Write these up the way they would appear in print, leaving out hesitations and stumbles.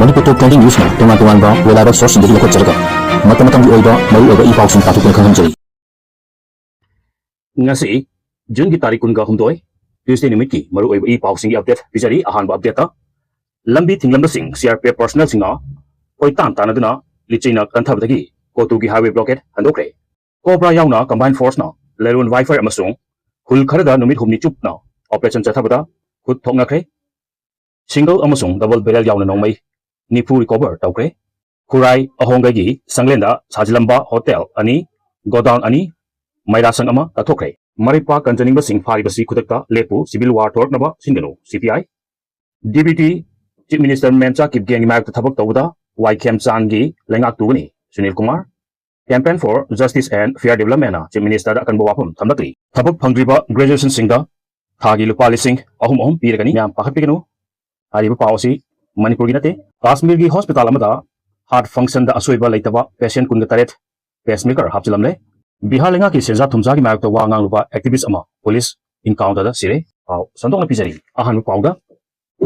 Manipur Top Trending News na tungan ba reliable source hindi ko charga. Matamatang oiba maru iba sing tatuk na kangan jari. Ngasi June ki tarik kun ga humdoi Tuesday nimit ki maru iba sing update bijari ahan ba update ta lambi thinglam sing CRP personal singa koi tan tan aduna lichina kanthab dagi COTUgi highway blockade handokre COBRA yauna combined force na lerun wifi amasung hul kharada numit humni chup na operation chathabada khut thokna kre single amasung double barrel yauna nongmai nipu recover tawkre Kurai ahongai sanglenda sajilamba hotel ani godown ani mairasang ama tathokre maripa kanjaning ba sing phari basi khutakta lepu civil war tork naba singano CPI DBT Chief Minister Memcha Kipgengi Mak Thabak Tawda YKM Changi Lengak Tugani Sunil Kumar Campaign for Justice and Fair Development Chief Minister akan bawapam thamdakri thabak phangriba graduation singda thagi lupa lising ahum piragani yam pakhatpiganu hariba pawsi Manipur gi nate Kashmir gi hospital amada heart function da asoiba leitaba patient kun taret pacemaker hapchilamle Bihar lenga ki senja thumja gi mak to wa ngang lupa activist ama police encounter da sire aw sandong pijari ahan pawda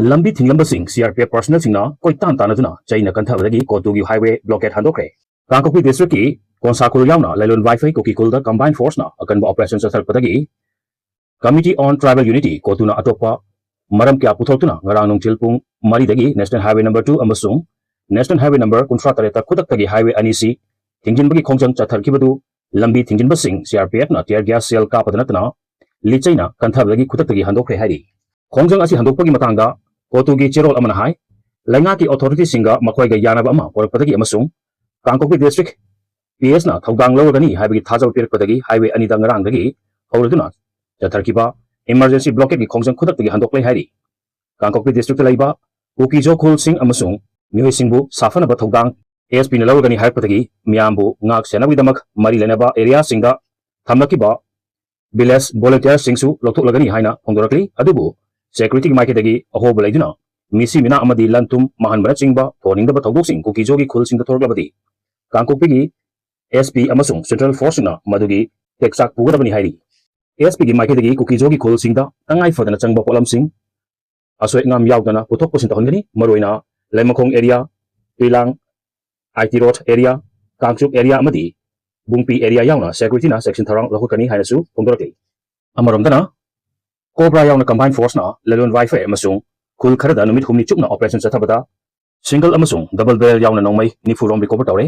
lambi thinglamba sing CRP personal singna koi tan tan aduna chaina kanthabadagi COTUgi highway blockade handokre Kangkokpi district ki Konsakul yauna lailon wifi koki kulda combined force na akan ba operation sa thalpadagi Committee on Tribal Unity kotuna atopa maram kya puthotuna ngarang nung chilpung mari dagi National Highway number 2 amasung National Highway number kuntra tareta khudaktagi highway anisi thingjinbagi khongjang chatharkibadu lambi thingjinba sing CRPF na tear gas cell ka padanatna lichaina kanthabadagi khudaktagi handokre hairi khongjang asi handokpagi matangda COTUgi chirol amana hai lenga ki authority singa makhoi ga yanaba ama porpadagi amasung Kangkokpi district PS na thaugang lawagani haibagi thajau pirpadagi highway ani dangrang dagi hauraduna jatharkiba emergency blockade ki khongjang khudaktagi handoklai hairi Kangkokpi district laiba Kukijo Khul Singh amasung mihoi singbu safana ba thaugang ASP na lawagani haibpadagi miyambu ngak senabi damak mari lenaba area singda thamnakiba village volunteer singsu lothok lagani haina hongdorakli adubu security maikidagi ahoba laiduna misi mina amadi lantum mahanbana chingba thoning da thodok sing Kukijo gi khul sing da thorlabadi Kangkokpi gi SP amasung central force na madugi teksak pugadabani hairi SP gi maikidagi Kukijo gi khul sing da tangai fadana changba polam sing asoi ngam yaudana puthok pusin tahongani maroina laimakong area pilang IT road area Kangchuk area amadi bungpi area yauna security na section tharang lahukani hainasu hongdoraki amaromdana COBRA yauna combined force na lalon wifi amasung khul kharada numit humni chukna operation chathabada single amasung double barrel yauna nongmai nifurom recover tawre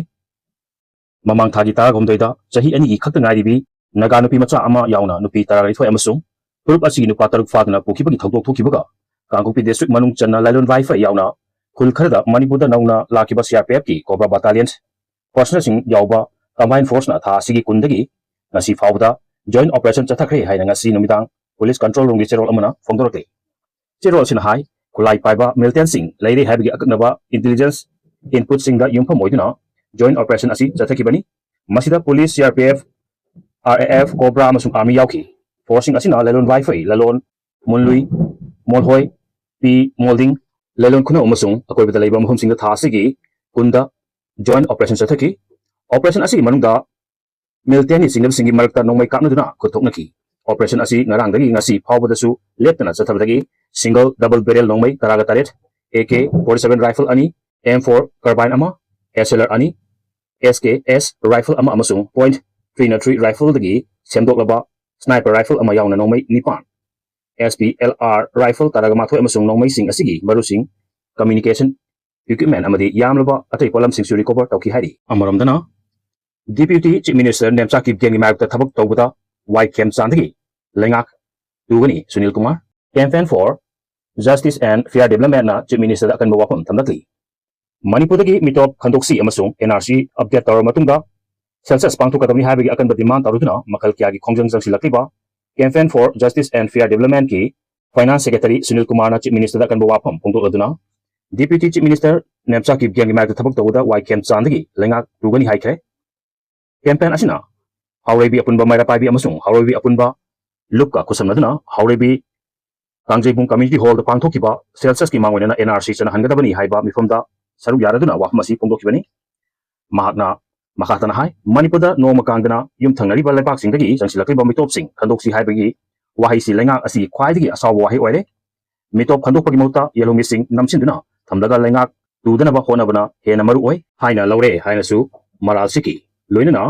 mamang thagi tara gomdoida chahi ani gi khakta ngai ribi naga nupi macha ama yauna nupi tarari thoi amasung purup asi nupa taruk fadna pukibagi thodok thukibaga Kangkokpi district manung channa lalon wifi yauna khul kharada manipurda nauna lakiba CRPF ki COBRA battalions personal sing yauba combined force na tha sigi kundagi ngasi fawda joint operation chathakre haina ngasi numidang police control room gi cherol amana phongdorake cherol sin hai kulai paiba militant sing leire haibagi aknaba intelligence input sing da yumpham oiduna joint operation asi chathakibani masida police CRPF RAF COBRA amasung army yauki forcing asina lalon wifi lalon munlui molhoi pi molding lalon khuna amasung akoibada leiba mohom sing da tha sigi kunda joint operation chathaki operation asi manungda militant single singi marakta nongmai kapnaduna khothoknaki operation asi ngarang dagi ngasi phawbadasu leptana chathabadagi single double barrel nongmai taraga taret AK-47 rifle ani M4 carbine ama SLR ani SKS rifle ama amasung .303 rifle dagi semdoklaba sniper rifle ama yauna nongmai nipan SPLR rifle taraga mathoi amasung nongmai sing asigi marusing communication equipment amadi yamlaba atai polam sing suri recover tawki hari amaromdana Deputy Chief Minister Memcha Kipgengi Mak thabak tawbada YKM Changi Lengak Tugani Sunil Kumar Campaign for Justice and Fair Development na Chief Minister akan bawapam thamdakli Manipuragi mitop khandoksi amasung NRC update tawar matungda census pangthokadabni haibagi akan demand taruduna makal kya gi khongjang jangsilakliba Campaign for Justice and Fair Development ki Finance Secretary Sunil Kumar na Chief Minister akan bawapam phongdokaduna Deputy Chief Minister Memcha Kipgengi Mak thabak tawda YKM Changi Lengak Tugani haikre campaign asina haurebi apunba maira paibi amasung haurebi apunba lukka kusamnaduna haurebi Kangjebung community hall da pangthokiba celsius ki mangwena NRC chana hangadabani haiba mifomda saruk yaraduna wahmasi pongdokibani mahakna makhatana hai manipurda noma kangdana yum thangnari ba lepak singdagi jangsilakliba mitop sing khandoksi haibagi wahi si lenga asi khwaidagi asaw wahi oire mitop khandokpagi mauta yelongi sing namsinduna thamdaga lengak ꯇꯨꯗꯅꯕ ꯍꯣꯠꯅꯕꯅ ꯍꯦꯟꯅ ꯃꯔꯨꯑꯣꯏ ꯍꯥꯏꯅ ꯂꯧꯔꯦ ꯍꯥꯏꯅꯁꯨ ꯃꯔꯥꯜ ꯁꯤꯛꯈꯤ ꯂꯣꯏꯅꯅ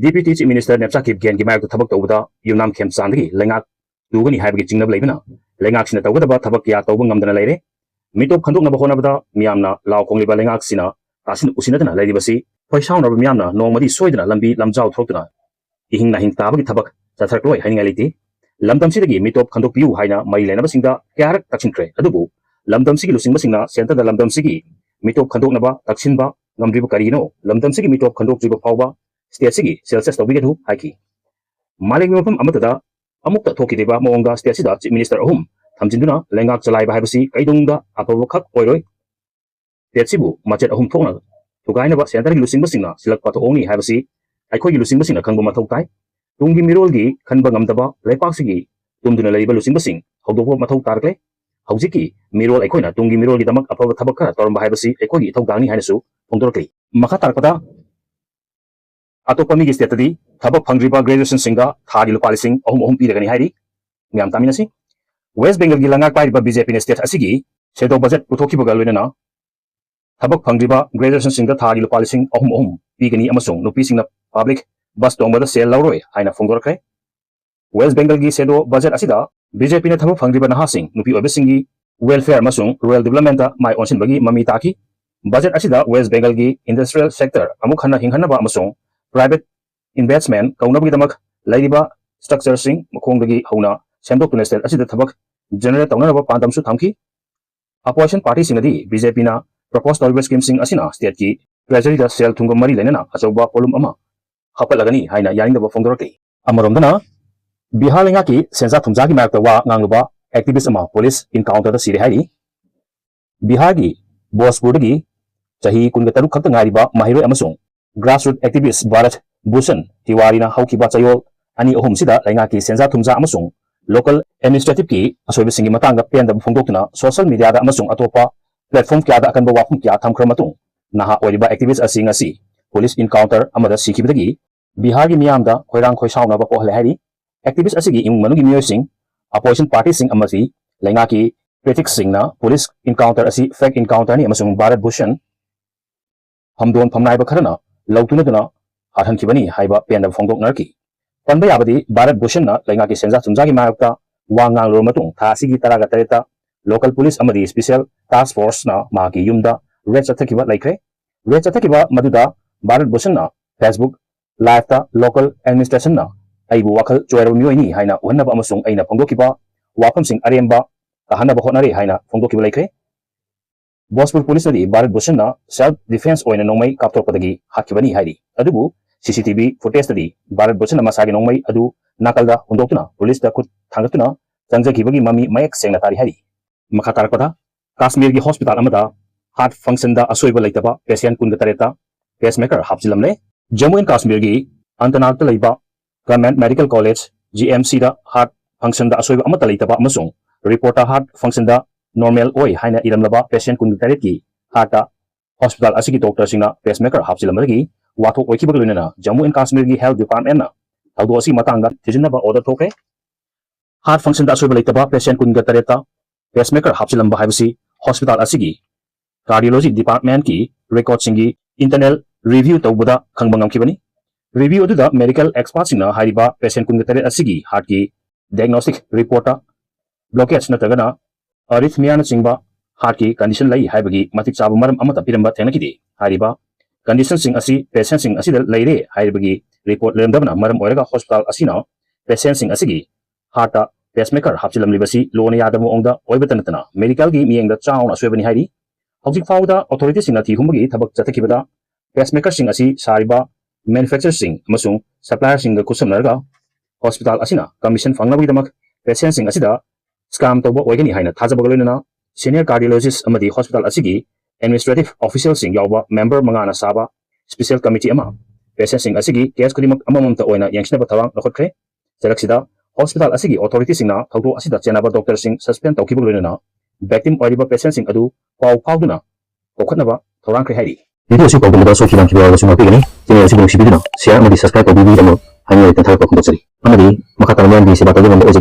deputy chief minister ꯅꯦꯞꯆꯥꯈꯤꯕ ꯒꯦꯟꯒꯤ ꯃꯥꯌꯣꯛꯇ ꯊꯕꯛ ꯇꯧꯕꯗ ꯌꯨꯝꯅꯥꯝ ꯈꯦꯝꯆꯥꯟꯗꯒꯤ ꯂꯩꯉꯥꯛ ꯇꯨꯒꯅꯤ ꯍꯥꯏꯕꯒꯤ ꯆꯤꯡꯅꯕ ꯂꯩꯕꯅ ꯂꯩꯉꯥꯛꯁꯤꯅ ꯇꯧꯒꯗꯕ ꯊꯕꯛ ꯀꯌꯥ ꯇꯧꯕ ꯉꯝꯗꯅ ꯂꯩꯔꯦ ꯃꯤꯇꯣꯞ ꯈꯟꯗꯣꯛꯅꯕ ꯍꯣꯠꯅꯕꯗ ꯃꯤꯌꯥꯝꯅ ꯂꯥꯎ ꯈꯣꯡꯂꯤꯕ ꯂꯩꯉꯥꯛꯁꯤꯅ ꯇꯥꯁꯤꯟ ꯎꯁꯤꯟꯅꯗꯅ ꯂꯩꯔꯤꯕꯁꯤ ꯈꯣꯏꯁꯥꯎꯅꯔꯕ ꯃꯤꯌꯥꯝꯅ ꯅꯣꯡꯃꯗꯤ ꯁꯣꯏꯗꯅ ꯂꯝꯕꯤ ꯂꯝꯖꯥꯎ ꯊꯣꯛꯇꯨꯅ ꯏꯍꯤꯡ ꯅꯥꯍꯤꯡ ꯇꯥꯕꯒꯤ ꯊꯕꯛ ꯆꯠꯊꯔꯛꯂꯣꯏ ꯍꯥꯏꯅꯤꯡꯉꯥꯏ ꯂꯩꯇꯦ ꯂꯝꯗꯝꯁꯤꯗꯒꯤ ꯃꯤꯇꯣꯞ ꯈꯟꯗꯣꯛꯄꯤꯌꯨ ꯍꯥꯏꯅ ꯃꯩ ꯂꯩꯅꯕꯁꯤꯡꯗ ꯀꯌꯥꯔꯛ ꯇꯛꯁꯤꯟꯈ꯭ꯔꯦ ꯑꯗꯨꯕꯨ ꯂꯝꯗꯝꯁꯤꯒꯤ ꯂꯨꯆꯤꯡꯕꯁꯤꯡꯅ ꯁꯦꯟꯇꯔꯗ ꯂꯝꯗꯝꯁꯤꯒꯤ ꯃꯤꯇꯣꯞ ꯈꯟꯗꯣꯛꯅꯕ ꯇꯛꯁꯤꯟꯕ ꯉꯝꯗ꯭ꯔꯤꯕ ꯀꯔꯤꯒꯤꯅꯣ ꯂꯝꯗꯝꯁꯤꯒꯤ ꯃꯤꯇꯣꯞ ꯈꯟꯗꯣꯛꯇ꯭ꯔꯤꯕ ꯐꯥꯎꯕ ꯁ꯭ꯇꯦꯠꯁꯤꯒꯤ ꯁꯦꯜꯁꯁ ꯇꯧꯕꯤꯒꯅꯨ ꯍꯥꯏꯈꯤ ꯃꯥꯂꯦꯝꯒꯤ ꯃꯐꯝ ꯑꯃꯠꯇꯗ ꯑꯃꯨꯛꯇ ꯊꯣꯛꯈꯤꯗ꯭ꯔꯤꯕ ꯃꯑꯣꯡꯗ ꯁ꯭ꯇꯦꯠꯁꯤꯗ ꯆꯤꯞ ꯃꯤꯅꯤꯁꯇꯔ ꯑꯍꯨꯝ ꯊꯝꯖꯤꯟꯗꯨꯅ ꯂꯩꯉꯥꯛ ꯆꯂꯥꯏꯕ ꯍꯥꯏꯕꯁꯤ ꯀꯩꯗꯧꯅꯨꯡꯗ ꯑꯐꯕ ꯈꯛ ꯑꯣꯏꯔꯣꯏ ꯁ꯭ꯇꯦꯠꯁꯤꯕు ꯃꯆꯦꯠ ꯑꯍꯨꯝ ꯊꯣꯛꯅ ꯊꯨꯒꯥꯏꯅꯕ ꯁꯦꯟꯇꯔꯒꯤ ꯂꯨꯆꯤꯡꯕꯁꯤꯡꯅ ꯁꯤꯜꯂꯛꯄ ꯊꯧꯑꯣꯡꯅꯤ ꯍꯥꯏꯕꯁꯤ ꯑꯩꯈꯣꯏꯒꯤ ꯂꯨꯆꯤꯡꯕꯁꯤꯡꯅ ꯈꯪꯕ ꯃꯊꯧ ꯇꯥꯏ ꯇꯨꯡꯒꯤ ꯃꯤꯔꯣꯜꯒꯤ ꯈꯟꯕ ꯉꯝꯗꯕ ꯂꯩꯄꯥꯛꯁꯤꯒꯤ ꯇꯨꯝꯗꯨꯅ ꯂꯩꯔꯤꯕ ꯂꯨꯆꯤꯡꯕꯁꯤꯡ ꯍꯧꯗꯣꯛꯄ ꯃꯊꯧ ꯇꯥꯔꯛꯂꯦ ꯍꯧꯖꯤꯛꯀꯤ ꯃꯤꯔꯣꯜ ꯑꯩꯈꯣꯏꯅ ꯇꯨꯡꯒꯤ ꯃꯤꯔꯣꯜꯒꯤꯗꯃꯛ ꯑꯐꯕ ꯊꯕꯛ ꯈꯔ ꯇꯧꯔꯝꯕ ꯍꯥꯏꯕꯁꯤ ꯑꯩꯈꯣꯏꯒꯤ ꯏꯊꯧꯗꯥꯡꯅꯤ ꯍꯥꯏꯅꯁꯨ ꯐꯣꯡꯗꯣꯔꯛꯂꯤ ꯃꯈꯥ ꯇꯥꯔꯛꯄꯗ ꯑꯇꯣꯞꯄ ꯃꯤꯒꯤ ꯁ꯭ꯇꯦꯠꯇꯗꯤ ꯊꯕꯛ ꯐꯪꯗ꯭ꯔꯤꯕ ꯒ꯭ꯔꯦꯖꯨꯑꯦꯁꯟꯁꯤꯡꯗ ꯊꯥꯒꯤ ꯂꯨꯄꯥ ꯂꯤꯁꯤꯡ ꯑꯍꯨꯝ ꯄꯤꯔꯒꯅꯤ ꯍꯥꯏꯔꯤ ꯃꯌꯥꯝ ꯇꯥꯃꯤꯟꯅꯁꯤ ꯋꯦꯁ ꯕꯦꯡꯒꯜꯒꯤ ꯂꯉꯥꯛ ꯄꯥꯏꯔꯤꯕ ꯕꯤꯖꯦꯄꯤꯅ ꯁ꯭ꯇꯦꯠ ꯑꯁꯤꯒꯤ ꯁꯦꯗꯣ ꯕꯖꯦꯠ ꯄꯨꯊꯣꯛꯈꯤꯕꯒ ꯂꯣꯏꯅꯅ ꯊꯕꯛ ꯐꯪꯗ꯭ꯔꯤꯕ ꯒ꯭ꯔꯦꯖꯨꯑꯦꯁꯟꯁꯤꯡꯗ ꯊꯥꯒꯤ ꯂꯨꯄꯥ ꯂꯤꯁꯤꯡ ꯑꯍꯨꯝ ꯄꯤꯒꯅꯤ ꯑꯃꯁꯨꯡ ꯅꯨꯄꯤꯁꯤꯡꯅ ꯄꯥꯕ꯭ꯂꯤꯛ ꯕꯁ ꯇꯣꯡꯕꯗ ꯁꯦꯜ ꯂꯧꯔꯣꯏ ꯍꯥꯏꯅ ꯐꯣꯡꯗꯣꯔꯛꯈ꯭ꯔꯦ ꯋꯦꯁ ꯕꯦꯡꯒꯜꯒꯤ ꯁꯦꯗꯣ ꯕꯖꯦꯠ ꯑꯁꯤꯗ ꯕꯤꯖꯦꯄꯤꯅ ꯊꯕꯛ ꯐꯪꯗ꯭ꯔꯤꯕ ꯅꯍꯥꯁꯤꯡ ꯅꯨꯄꯤ ꯑꯣꯏꯕꯁꯤꯡꯒꯤ ꯋꯦꯜꯐꯤꯌꯔ ꯑꯃꯁꯨꯡ ꯔꯨꯔꯦꯜ ꯗꯤꯕꯂꯞꯃꯦꯟꯇ ꯃꯥꯏ ꯑꯣꯟꯁꯤꯟꯕꯒꯤ ꯃꯃꯤ ꯇꯥꯈꯤ ꯕꯖꯦꯠ ꯑꯁꯤꯗ ꯋꯦꯁ ꯕꯦꯡꯒꯜꯒꯤ ꯏꯟꯗꯁꯇ꯭ꯔꯤꯌꯦꯜ ꯁꯦꯛꯇꯔ ꯑꯃꯨꯛ ꯍꯟꯅ ꯍꯤꯡꯍꯟꯅꯕ ꯑꯃꯁꯨꯡ ꯄ꯭ꯔꯥꯏꯚꯦꯠ ꯏꯟꯚꯦꯁꯠꯃꯦꯟ ꯀꯧꯅꯕꯒꯤꯗꯃꯛ ꯂꯩꯔꯤꯕ ꯁ꯭ꯇ꯭ꯔꯛꯆꯔꯁꯤꯡ ꯃꯈꯣꯡꯗꯒꯤ ꯍꯧꯅ ꯁꯦꯝꯗꯣꯛꯇꯨꯅ ꯁ꯭ꯇꯦꯠ ꯑꯁꯤꯗ ꯊꯕꯛ ꯖꯦꯅꯔꯦꯠ ꯇꯧꯅꯅꯕ ꯄꯥꯟꯗꯝꯁꯨ ꯊꯝꯈꯤ ꯑꯄꯣꯖꯤꯁꯟ ꯄꯥꯔꯇꯤꯁꯤꯡꯅꯗꯤ ꯕꯤꯖꯦꯄꯤꯅ ꯄ꯭ꯔꯄꯣꯖ ꯇꯧꯔꯤꯕ ꯁ꯭ꯀꯤꯝꯁꯤꯡ ꯑꯁꯤꯅ ꯁ꯭ꯇꯦꯠꯀꯤ ꯇ꯭ꯔꯦꯖꯔꯤꯗ ꯁꯦꯜ ꯊꯨꯝꯒ ꯃꯔꯤ ꯂꯩꯅꯅ ꯑꯆꯧꯕ ꯄꯣꯠꯂꯨꯝ ꯑꯃ ꯍꯥꯞꯀꯠꯂꯒꯅꯤ ꯍꯥꯏꯅ ꯌꯥꯅꯤꯡꯗꯕ ꯐꯣꯡꯗꯣꯔꯛꯂꯤ ꯑꯃꯔꯣꯝꯗꯅ ꯕꯤꯍꯥꯔ ꯂꯩꯉꯥꯛꯀꯤ ꯁꯦꯟꯖꯥ ꯊꯨꯝꯖꯥꯒꯤ ꯃꯥꯌꯣꯛꯇ ꯋꯥ ꯉꯥꯡꯂꯨꯕ ꯑꯦꯛꯇꯤꯕꯤꯁꯠ ꯑꯃ ꯄꯨꯂꯤꯁ ꯏꯟꯀꯥꯎꯟꯇꯔꯗ ꯁꯤꯔꯦ ꯍꯥꯏꯔꯤ ꯕꯤꯍꯥꯔꯒꯤ ꯚꯣꯖꯄꯨꯔꯗꯒꯤ ꯆꯍꯤ 13 ꯈꯛꯇ ꯉꯥꯏꯔꯤꯕ ꯃꯍꯩꯔꯣꯏ ꯑꯃꯁꯨꯡ ꯒ꯭ꯔꯥꯁꯔꯨꯠ ꯑꯦꯛꯇꯤꯕꯤꯁꯠ ꯚꯥꯔꯠ ꯚꯨꯁꯟ ꯇꯤꯋꯥꯔꯤꯅ ꯍꯧꯈꯤꯕ ꯆꯌꯣꯜ ꯑꯅꯤ ꯑꯍꯨꯝꯁꯤꯗ ꯂꯩꯉꯥꯛꯀꯤ ꯁꯦꯟꯖꯥ ꯊꯨꯝꯖꯥ ꯑꯃꯁꯨꯡ ꯂꯣꯀꯦꯜ ꯑꯦꯗꯃꯤꯅꯤꯁꯇ꯭ꯔꯦꯇꯤꯚꯀꯤ ꯑꯁꯣꯏꯕꯁꯤꯡꯒꯤ ꯃꯇꯥꯡꯗ ꯄꯦꯟꯗꯕ ꯐꯣꯡꯗꯣꯛꯇꯨꯅ ꯁꯣꯁꯤꯌꯦꯜ ꯃꯤꯗꯤꯌꯥꯗ ꯑꯃꯁꯨꯡ ꯑꯇꯣꯞꯄ ꯄ꯭ꯂꯦꯠꯐꯣꯔꯝ ꯀꯌꯥꯗ ꯑꯀꯟꯕ ꯋꯥꯐꯝ ꯀꯌꯥ ꯊꯝꯈ꯭ꯔ ꯃꯇꯨꯡ ꯅꯍꯥ ꯑꯣꯏꯔꯤꯕ ꯑꯦꯛꯇꯤꯕꯤꯁꯠ ꯑꯁꯤ ꯉꯁꯤ ꯄꯨꯂꯤꯁ ꯏꯟꯀꯥꯎꯟꯇꯔ ꯑꯃꯗ ꯁꯤꯈꯤꯕꯗꯒꯤ ꯕꯤꯍꯥꯔꯒꯤ ꯃꯤꯌꯥꯝꯗ ꯈꯣꯏꯔꯥꯡ ꯈꯣꯏꯁꯥꯎꯅꯕ ꯄꯣꯛꯍꯜꯂꯦ ꯍꯥꯏꯔꯤ ꯑꯦꯛꯇꯤꯕꯤꯁꯠ ꯑꯁꯤꯒꯤ ꯏꯃꯨꯡ ꯃꯅꯨꯡꯒꯤ ꯃꯤꯑꯣꯏꯁꯤꯡ ꯑꯄꯣꯖꯤꯁꯟ ꯄꯥꯔꯇꯤꯁꯤꯡ ꯑꯃꯗꯤ ꯂꯩꯉꯥꯛꯀꯤ ꯀ꯭ꯔꯤꯇꯤꯛꯁꯁꯤꯡꯅ ꯄꯨꯂꯤꯁ ꯏꯟꯀꯥꯎꯟꯇꯔ ꯑꯁꯤ ꯐꯦꯛ ꯏꯟꯀꯥꯎꯟꯇꯔꯅꯤ ꯑꯃꯁꯨꯡ ꯚꯥꯔꯠ ꯚꯨꯁꯟ ꯐꯝꯗꯣꯟ ꯐꯝꯅꯥꯏꯕ ꯈꯔꯅ ꯂꯧꯇꯨꯅꯗꯨꯅ ꯍꯥꯠꯍꯟꯈꯤꯕꯅꯤ ꯍꯥꯏꯕ ꯄꯦꯟꯗꯕ ꯐꯣꯡꯗꯣꯛꯅꯔꯛꯈꯤ ꯄꯟꯕ ꯌꯥꯕꯗꯤ ꯚꯥꯔꯠ ꯚꯨꯁꯟꯅ ꯂꯩꯉꯥꯛꯀꯤ ꯁꯦꯟꯖꯥ ꯊꯨꯝꯖꯥꯒꯤ ꯃꯥꯌꯣꯛꯇ ꯋꯥ ꯉꯥꯡꯂꯨꯔꯕ ꯃꯇꯨꯡ ꯊꯥ ꯑꯁꯤꯒꯤ 18ꯇ ꯂꯣꯀꯦꯜ ꯄꯨꯂꯤꯁ ꯑꯃꯗꯤ ꯁ꯭ꯄꯦꯁꯤꯌꯦꯜ ꯇꯥस्क ꯐꯣꯔꯁꯅ ꯃꯍꯥꯛꯀꯤ ꯌꯨꯝꯗ ꯔꯦꯗ ꯆꯠꯊꯈꯤꯕ ꯂꯩꯈ꯭ꯔꯦ ꯔꯦꯗ ꯆꯠꯊꯈꯤꯕ ꯃꯗꯨꯗ ꯚꯥꯔꯠ ꯚꯨꯁꯟꯅ ꯐꯦꯁꯕꯨꯛ ꯂꯥꯏꯚꯇ ꯂꯣꯀꯦꯜ ꯑꯦꯗꯃꯤꯅꯤꯁꯇ꯭ꯔꯦꯁꯟꯅ ꯑꯩꯕꯨ ꯋꯥꯈꯜ ꯆꯣꯏꯔꯕ ꯃꯤꯑꯣꯏꯅꯤ ꯍꯥꯏꯅ ꯎꯍꯟꯅꯕ ꯑꯃꯁꯨꯡ ꯑꯩꯅ ꯐꯣꯡꯗꯣꯛꯈꯤꯕ ꯋꯥꯐꯝꯁꯤꯡ ꯑꯔꯦꯝꯕ ꯇꯥꯍꯟꯅꯕ ꯍꯣꯠꯅꯔꯦ ꯍꯥꯏꯅ ꯐꯣꯡꯗꯣꯛꯈꯤꯕ ꯂꯩꯈ꯭ꯔꯦ ꯚꯣꯖꯄꯨꯔ ꯄꯨꯂꯤꯁꯅꯗꯤ ꯚꯥꯔꯠ ꯚꯨꯁꯟꯅ ꯁꯦꯜꯐ ꯗꯤꯐꯦꯟꯁ ꯑꯣꯏꯅ ꯅꯣꯡꯃꯩ ꯀꯥꯞꯊꯣꯛꯄꯗꯒꯤ ꯍꯥꯠꯈꯤꯕꯅꯤ ꯍꯥꯏꯔꯤ ꯑꯗꯨꯕꯨ ꯁꯤꯁꯤꯇꯤꯚꯤ ꯐꯨꯇꯦꯖꯇꯗꯤ ꯚꯥꯔꯠ ꯚꯨꯁꯟꯅ ꯃꯁꯥꯒꯤ ꯅꯣꯡꯃꯩ ꯑꯗꯨ ꯅꯥꯀꯜꯗ ꯍꯨꯟꯗꯣꯛꯇꯨꯅ ꯄꯨꯂꯤꯁꯇ ꯈꯨꯠ ꯊꯥꯡꯒꯠꯇꯨꯅ ꯆꯪꯖꯈꯤꯕꯒꯤ ꯃꯃꯤ ꯃꯌꯦꯛ ꯁꯦꯡꯅ ꯇꯥꯔꯤ ꯍꯥꯏꯔꯤ ꯃꯈꯥ ꯇꯥꯔꯛꯄꯗ ꯀꯥश्ꯃꯤꯔꯒꯤ ꯍꯣꯁꯄꯤꯇꯥꯜ ꯑꯃꯗ ꯍꯥꯔꯠ ꯐꯪꯁꯟꯗ ꯑꯁꯣꯏꯕ ꯂꯩꯇꯕ ꯄꯦꯁꯦꯟꯠ 18ꯇ ꯄꯦꯁꯃꯦꯀꯔ ꯍꯥꯞꯆꯤꯜꯂꯝꯂꯦ ꯖम्मू एंड काश्मीरगी अंतनागꯇ लैबा गवर्नमेंट मेडिकल कॉलेज GMCदा हार्ट फंक्शनदा असोइबा अमता लैतबा अमसुंग रिपोर्टा हार्ट फंक्शनदा नॉर्मल ओय हाइना इरमलबा पेशेंट 19 हार्टा हॉस्पिटल असिगी डॉक्टरसिंगना पेसमेकर हापचिलमदगी वाथोक ओइखिबग लोइनना जम्मू एंड काश्मीरगी हेल्थ डिपार्टमेंटना थौदो असि मतांगदा थिजिनबा ऑर्डर थोके हार्ट फंक्शनदा असोइबा लैतबा पेशेंट 19 पेसमेकर हापचिलमबा हाइबसि हॉस्पिटल असिगी कार्डियोलॉजी डिपार्टमेंट की रिकॉर्ड सिंगी इंटरनल रिव्यू तौबदा खंगबा ngamkhibani रिव्यू अदुदा मेडिकल एक्सपर्ट सिंगना हारिबा पेशेंट 19 असिगी हार्ट की डायग्नोस्टिक रिपोर्टा ब्लॉकेज नतगना अरिथमियाना चिंगबा हार्ट की कंडीशन लई हाइबगी मतिक चाबा मरम अमता पिरंबा थेंगकिदि हारिबा कंडीशन सिंग असि पेशेंट सिंग असिदा लैरे हाइबगी रिपोर्ट लेमदबना मरम ओइरगा हॉस्पिटल असिना पेशेंट सिंग असिगी हार्टा पेसमेकर हापचिलमलिबसि लोन यादब ओंगदा ओइबतनतना मेडिकल की मियंगदा चाउना सोयबनि हाइरि हौजिक फाउदा अथॉरिटी सिंगना थिहुमगी थबक चथकिबदा पेसमेकर सिंग असि सारिबा मैन्युफैक्चरर सिंग अमसुंग सप्लायर सिंग खुसमनरगा हॉस्पिटल असिना कमीशन फंगनबगिदमक पेशेंट सिंग असिदा स्कैम तौबा ओइगनि हाइना थाजबग लोइनना सीनियर कार्डियोलॉजिस्ट अमदी हॉस्पिटल असिगी एडमिनिस्ट्रेटिव ऑफिशियल सिंग यावबा मेंबर मंगाना साबा स्पेशल कमिटी अमा पेशेंट सिंग असिगी केस खुदिमक अमममता ओइना यंगसिनबा थवांग लखोटख्रे सेलक्सिदा हॉस्पिटल असिगी अथॉरिटी सिंगना थौदो असिदा चेनाबा डॉक्टर सिंग सस्पेंड तौखिबग लोइनना victim ओइरिबा पेशेंट सिंग अदु पाउ फाउदुना कोखनबा थौरांख्रे हाइरि वीडियो से पाउदुना सोखि लांखिबा वासुमा पिगनि चैनल असिबो सिबिदुना शेयर अमदि सब्सक्राइब तौबिबिदमो हानि तथार पखंदोसरि अमदि मखा तरमान दि सेबा तौबन ओजगे